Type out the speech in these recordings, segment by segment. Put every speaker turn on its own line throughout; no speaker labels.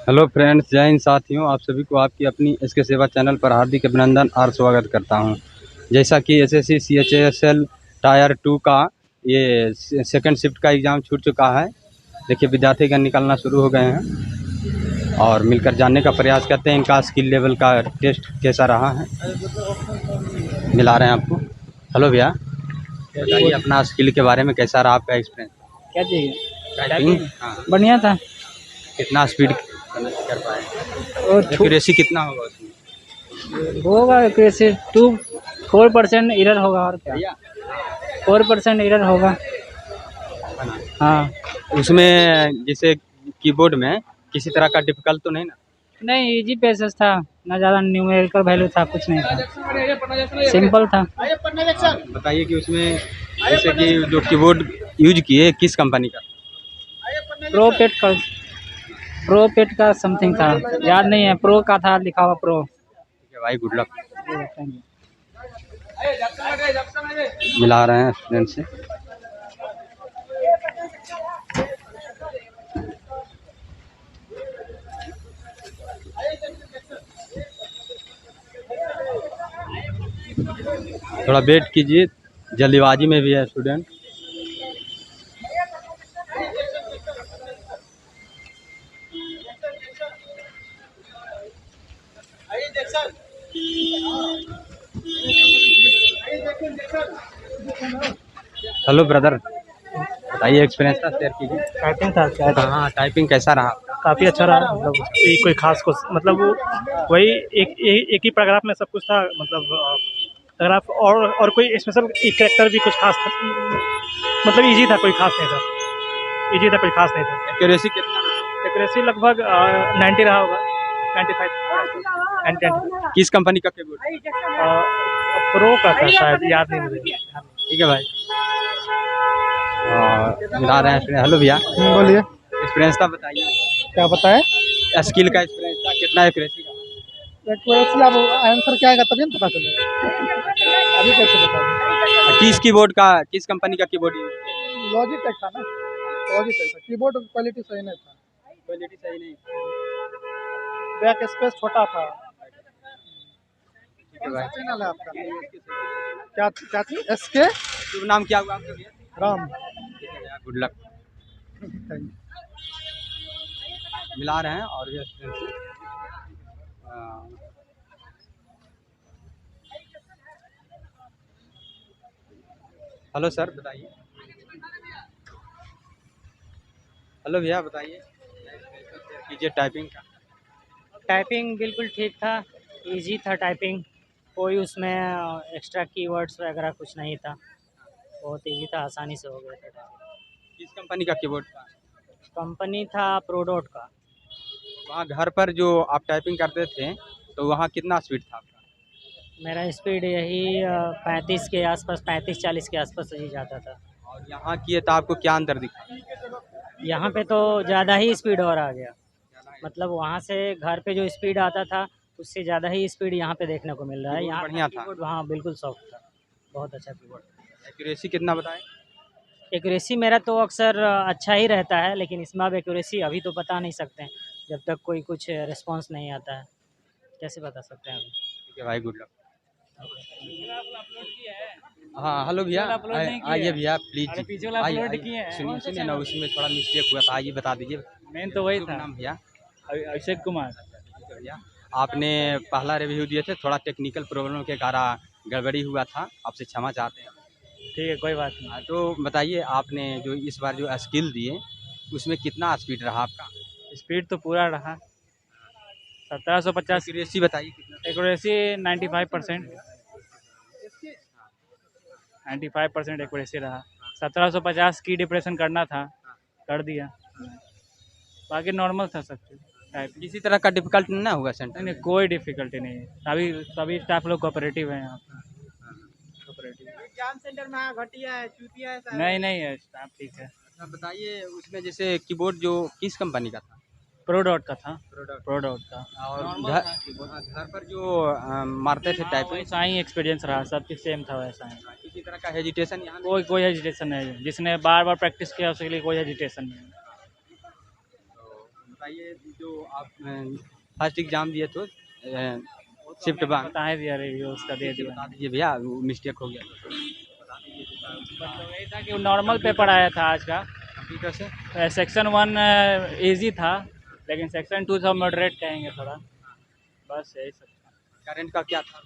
Hello friends, जय हिंद साथियों। आप सभी को आपकी अपनी एसके सेवा चैनल पर हार्दिक अभिनंदन और स्वागत करता हूं। जैसा कि एसएससी सीएचएसएल टायर 2 का ये सेकंड शिफ्ट का एग्ज़ाम छूट चुका है। देखिए विद्यार्थीगण निकलना शुरू हो गए हैं और मिलकर जानने का प्रयास करते हैं इनका स्किल लेवल का टेस्ट कैसा रहा है। मिला रहे हैं आपको। हेलो भैया, बताइए अपना स्किल के बारे में, कैसा रहा आपका एक्सपीरियंस?
क्या चाहिए?
टाइपिंग? हाँ,
बढ़िया था।
कितना स्पीड कर पाए?
और
एक्यूरेसी कितना होगा उसमें?
होगा कैसे 4% एरर होगा और क्या।
भैया
4% एरर होगा। हाँ,
उसमें जैसे कीबोर्ड में किसी तरह का डिफिकल्ट तो नहीं ना?
नहीं इजी पेसेस था, ना ज़्यादा न्यूमेरिकल वैल्यू था, कुछ नहीं था, सिंपल था।
बताइए कि उसमें जैसे कि जो कीबोर्ड यूज किए किस कंपनी का?
प्रोपेट का, प्रोपेट का समथिंग था, याद नहीं है। प्रो का था, लिखा हुआ प्रो।
ठीक है भाई, गुड लक। मिला रहे हैं स्टूडेंट से। थोड़ा वेट कीजिए, जल्दीबाजी में भी है स्टूडेंट। हेलो ब्रदर, बताइए एक्सपीरियंस का शेयर कीजिए।
टाइपिंग था क्या?
हाँ, टाइपिंग कैसा रहा?
काफ़ी अच्छा रहा। मतलब कोई खास कुछ, मतलब वो वही एक ही पैराग्राफ में सब कुछ था। मतलब पैराग्राफ और कोई स्पेशल एक कैरेक्टर भी कुछ खास था, मतलब इजी था, कोई खास नहीं था। इजी था, कोई खास नहीं था।
एक्यूरेसी कितना रहा?
एक्यूरेसी लगभग 90 रहा होगा, 95 90।
किस कंपनी का कीबोर्ड?
प्रो का था शायद, याद नहीं मुझे।
ठीक है भाई। मिला रहे हैं स्टूडेंट। हेलो भैया,
बोलिए।
एक्सपीरियंस का बताइए।
क्या बताएं?
स्किल का एक्सपीरियंस था, कितना एक्यूरेसी का?
एक्यूरेसी अब आंसर क्या आएगा तभी ना पता चलेगा, अभी कैसे बता दें।
किस कीबोर्ड का, किस कंपनी का कीबोर्ड यूज किया?
लॉजिटेक था ना, लॉजिटेक था। कीबोर्ड क्वालिटी सही नहीं था,
क्वालिटी सही नहीं।
बैक स्पेस छोटा था।
ठीक है
कौन सा
भाई।
चैनल है आपका? क्या क्या चीज? एसके
शुभ नाम क्या हुआ आपका भैया?
राम।
ठीक है भैया, गुड लक।
Thank you.
मिला रहे हैं और भी स्टूडेंट से। हेलो सर, बताइए। हेलो भैया, बताइए कीजिए टाइपिंग का।
टाइपिंग बिल्कुल ठीक था, इजी था टाइपिंग। कोई उसमें एक्स्ट्रा कीवर्ड्स वगैरह कुछ नहीं था, बहुत इजी था, आसानी से हो गया था टाइपिंग।
किस कंपनी का कीबोर्ड था?
कंपनी था प्रोडोट का।
वहाँ घर पर जो आप टाइपिंग करते थे तो वहाँ कितना स्पीड था आपका?
मेरा स्पीड यही 35 के आसपास, 35-40 के आसपास ही जाता था।
और यहाँ किए तो आपको क्या अंतर दिखा?
यहाँ पे तो ज़्यादा ही स्पीड और आ गया। मतलब वहाँ से घर पे जो स्पीड आता था उससे ज़्यादा ही स्पीड यहाँ पे देखने को मिल रहा है।
कीबोर्ड
यहाँ
बढ़िया था।
कीबोर्ड, हाँ बिल्कुल सॉफ्ट था, बहुत अच्छा कीबोर्ड।
एक्यूरेसी कितना बताएं?
एक्यूरेसी मेरा तो अक्सर अच्छा ही रहता है, लेकिन इसमें अब एक्यूरेसी अभी तो बता नहीं सकते हैं, जब तक कोई कुछ रिस्पॉन्स नहीं आता है, कैसे बता सकते हैं अभी।
ठीक है भाई, गुड लक। हाँ हेलो भैया, आइए भैया प्लीज।
पीछे वाला
आइए
अपलोड
आइए,
किए हैं।
सुनिए सुनिए ना, उसमें थोड़ा मिस्टेक हुआ था, आइए बता दीजिए।
मेन तो वही
शुभ
था।
नाम भैया?
अभिषेक कुमार।
ठीक है भैया, आपने पहला रिव्यू दिए थे, थोड़ा टेक्निकल प्रॉब्लम के कारण गड़बड़ी हुआ था, आपसे क्षमा चाहते हैं।
ठीक है, कोई बात नहीं।
हाँ, तो बताइए आपने जो इस बार जो स्किल दिए उसमें कितना स्पीड रहा आपका?
स्पीड तो पूरा रहा, 1750।
एक्यूरेसी बताइए कितना?
एक्यूरेसी 95%, 95% एक्यूरेसी रहा। 1750 की डिप्रेशन करना था, कर दिया। बाकी नॉर्मल था सब चीज़ टाइपिंग।
किसी तरह का डिफिकल्ट ना हुआ सेंटर
नहीं
में?
नहीं, कोई डिफिकल्टी नहीं है। सभी स्टाफ लोग कोऑपरेटिव हैं यहाँ पे, कोऑपरेटिव।
एग्जाम सेंटर में घटिया है, चूतिया है साहब।
नहीं नहीं है, स्टाफ ठीक है।
अच्छा बताइए, उसमें जैसे कीबोर्ड जो किस कंपनी का था?
प्रोडॉट का था,
प्रोडक्ट।
प्रोडॉट का।
और
नॉर्मल
घर,
था कीबोर्ड।
घर पर जो मारते थे
हाँ,
टाइपिंग,
वैसा ही एक्सपीरियंस रहा, सब चीज़ सेम था वैसा ही।
किसी तरह का हेजिटेशन यहाँ नहीं?
कोई कोई हेजिटेशन नहीं है, जिसने बार बार प्रैक्टिस किया उसके लिए कोई हेजिटेशन नहीं है।
तो बताइए जो आप फर्स्ट एग्जाम दिए तो शिफ्ट वन
बता ही दिया रिव्यू उसका दे दिया।
बता दीजिए भैया, वो मिस्टेक हो गया।
मतलब यही था कि नॉर्मल पेपर आया था आज का।
कंप्यूटर से
सेक्शन 1 इजी था, लेकिन सेक्शन 2 था मॉडरेट कहेंगे थोड़ा, बस यही सब था।
करंट का क्या था?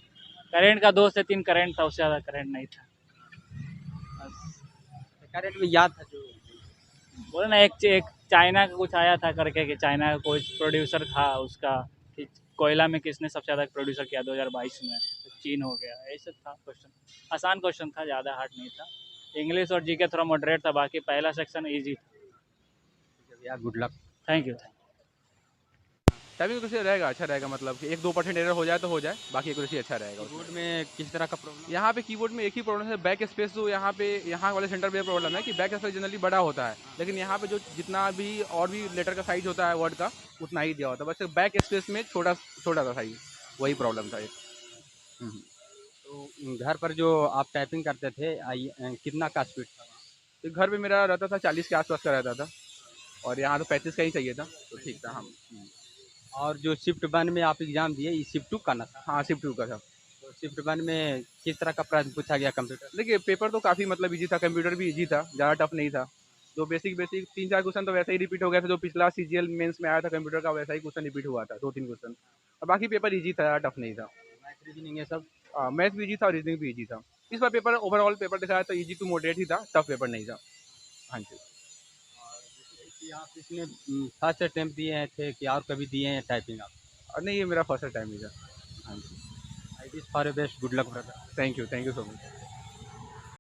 करंट का 2 से 3 करंट था, उससे ज़्यादा करंट नहीं था। बस
करंट में याद था जो
बोले ना, एक चाइना का कुछ आया था करके, कि चाइना का कोई प्रोड्यूसर था उसका, कि कोयला में किसने सबसे ज़्यादा प्रोड्यूसर किया 2022 में, तो चीन हो गया। यही सब था क्वेश्चन, आसान क्वेश्चन था, ज़्यादा हार्ड नहीं था। इंग्लिश और जीके थोड़ा मॉडरेट था, बाकी पहला सेक्शन ईजी था।
भैया, good luck.
Thank you.
Typing accuracy रहेगा, अच्छा रहेगा, मतलब कि 1-2% एरर हो जाए तो हो जाए, बाकी एक्यूरेसी अच्छा रहेगा।
कीबोर्ड में किस तरह का प्रॉब्लम?
यहाँ पे कीबोर्ड में एक ही प्रॉब्लम है, बैक स्पेस। जो यहाँ पे यहाँ वाले सेंटर पे प्रॉब्लम है कि बैक स्पेस जनरली बड़ा होता है, लेकिन यहाँ पे जो जितना भी और भी लेटर का साइज होता है वर्ड का, उतना ही दिया होता है, बस बैक स्पेस में छोटा छोटा था साइज, वही प्रॉब्लम था एक।
तो घर पर जो आप टाइपिंग करते थे कितना का स्पीड था?
तो घर पे मेरा रहता था 40 के आसपास का रहता था, और यहाँ तो 35 का ही चाहिए था, तो ठीक था। हम
और जो शिफ्ट वन में आप एग्जाम दिए, ये शिफ्ट टू का ना था?
हाँ, शिफ्ट 2 का था।
तो शिफ्ट वन में किस तरह का प्रश्न पूछा गया कंप्यूटर?
देखिए, पेपर तो काफ़ी मतलब ईजी था, कंप्यूटर भी ईजी था, ज़्यादा टफ नहीं था। जो बेसिक 3-4 क्वेश्चन तो वैसे ही रिपीट हो गया था, जो पिछला सीजीएल मेंस में आया था कंप्यूटर का, वैसा ही क्वेश्चन रिपीट हुआ था, 2-3 क्वेश्चन। और बाकी पेपर ईजी था, ज़्यादा टफ नहीं था।
मैथ रीजनिंग ये सब?
मैथ भी ईजी था और रीजनिंग भी ईजी था। इस बार पेपर ओवरऑल पेपर देखा जाए तो ईजी टू मॉडरेट ही था, टफ पेपर नहीं था। हाँ जी।
और जैसे कि आप इसमें फर्स्ट अटेम्प्ट दिए थे कि और कभी दिए हैं टाइपिंग आप?
और नहीं, ये मेरा फर्स्ट टाइम ही था। हाँ जी।
I wish for best, good luck brother.
Thank you so much.